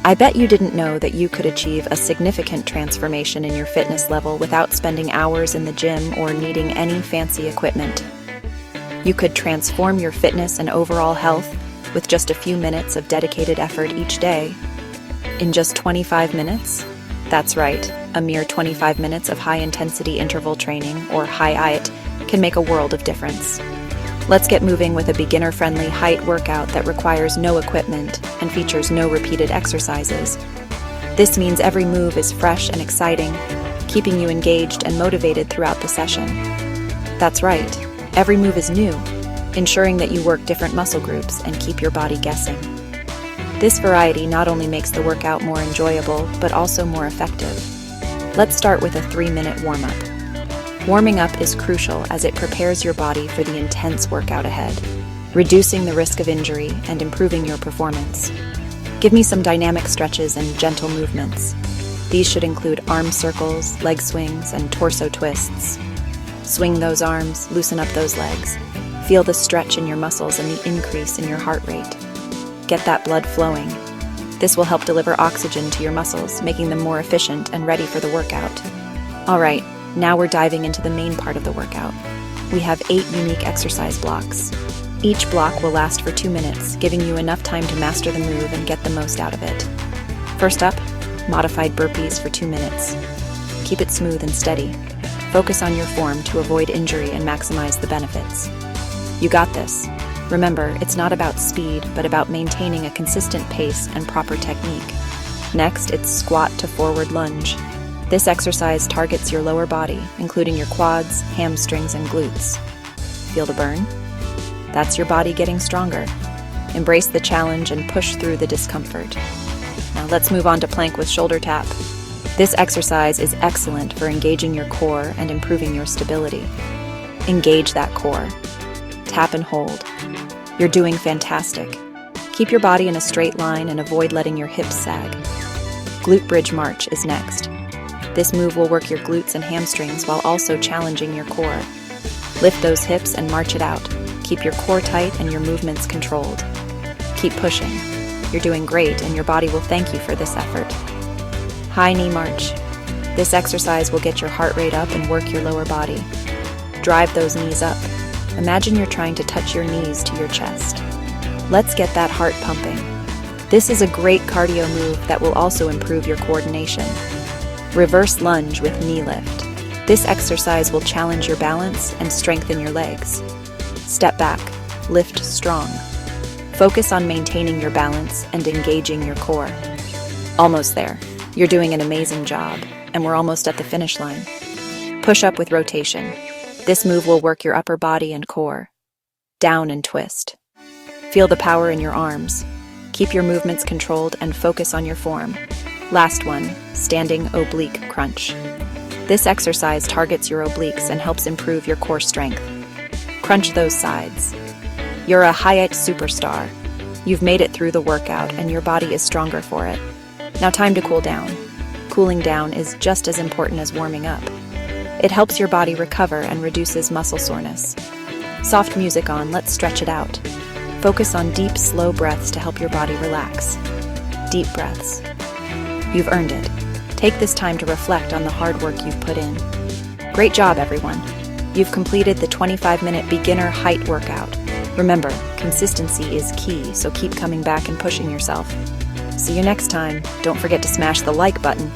I bet you didn't know that you could achieve a significant transformation in your fitness level without spending hours in the gym or needing any fancy equipment. You could transform your fitness and overall health with just a few minutes of dedicated effort each day. In just 25 minutes? That's right, a mere 25 minutes of high-intensity interval training, or HIIT, can make a world of difference. Let's get moving with a beginner-friendly HIIT workout that requires no equipment and features no repeated exercises. This means every move is fresh and exciting, keeping you engaged and motivated throughout the session. That's right, every move is new, ensuring that you work different muscle groups and keep your body guessing. This variety not only makes the workout more enjoyable, but also more effective. Let's start with a 3-minute warm-up. Warming up is crucial as it prepares your body for the intense workout ahead, reducing the risk of injury and improving your performance. Give me some dynamic stretches and gentle movements. These should include arm circles, leg swings, and torso twists. Swing those arms, loosen up those legs. Feel the stretch in your muscles and the increase in your heart rate. Get that blood flowing. This will help deliver oxygen to your muscles, making them more efficient and ready for the workout. All right, now we're diving into the main part of the workout. We have 8 unique exercise blocks. Each block will last for 2 minutes, giving you enough time to master the move and get the most out of it. First up, modified burpees for 2 minutes. Keep it smooth and steady. Focus on your form to avoid injury and maximize the benefits. You got this. Remember, it's not about speed, but about maintaining a consistent pace and proper technique. Next, it's squat to forward lunge. This exercise targets your lower body, including your quads, hamstrings, and glutes. Feel the burn? That's your body getting stronger. Embrace the challenge and push through the discomfort. Now let's move on to plank with shoulder tap. This exercise is excellent for engaging your core and improving your stability. Engage that core. Tap and hold. You're doing fantastic. Keep your body in a straight line and avoid letting your hips sag. Glute bridge march is next. This move will work your glutes and hamstrings while also challenging your core. Lift those hips and march it out. Keep your core tight and your movements controlled. Keep pushing. You're doing great and your body will thank you for this effort. High knee march. This exercise will get your heart rate up and work your lower body. Drive those knees up. Imagine you're trying to touch your knees to your chest. Let's get that heart pumping. This is a great cardio move that will also improve your coordination. Reverse lunge with knee lift. This exercise will challenge your balance and strengthen your legs. Step back, lift strong. Focus on maintaining your balance and engaging your core. Almost there. You're doing an amazing job, and we're almost at the finish line. Push up with rotation. This move will work your upper body and core. Down and twist. Feel the power in your arms. Keep your movements controlled and focus on your form. Last one, standing oblique crunch. This exercise targets your obliques and helps improve your core strength. Crunch those sides. You're a HIIT superstar. You've made it through the workout and your body is stronger for it. Now time to cool down. Cooling down is just as important as warming up. It helps your body recover and reduces muscle soreness. Soft music on, let's stretch it out. Focus on deep, slow breaths to help your body relax. Deep breaths. You've earned it. Take this time to reflect on the hard work you've put in. Great job, everyone. You've completed the 25-minute beginner HIIT workout. Remember, consistency is key, so keep coming back and pushing yourself. See you next time. Don't forget to smash the like button.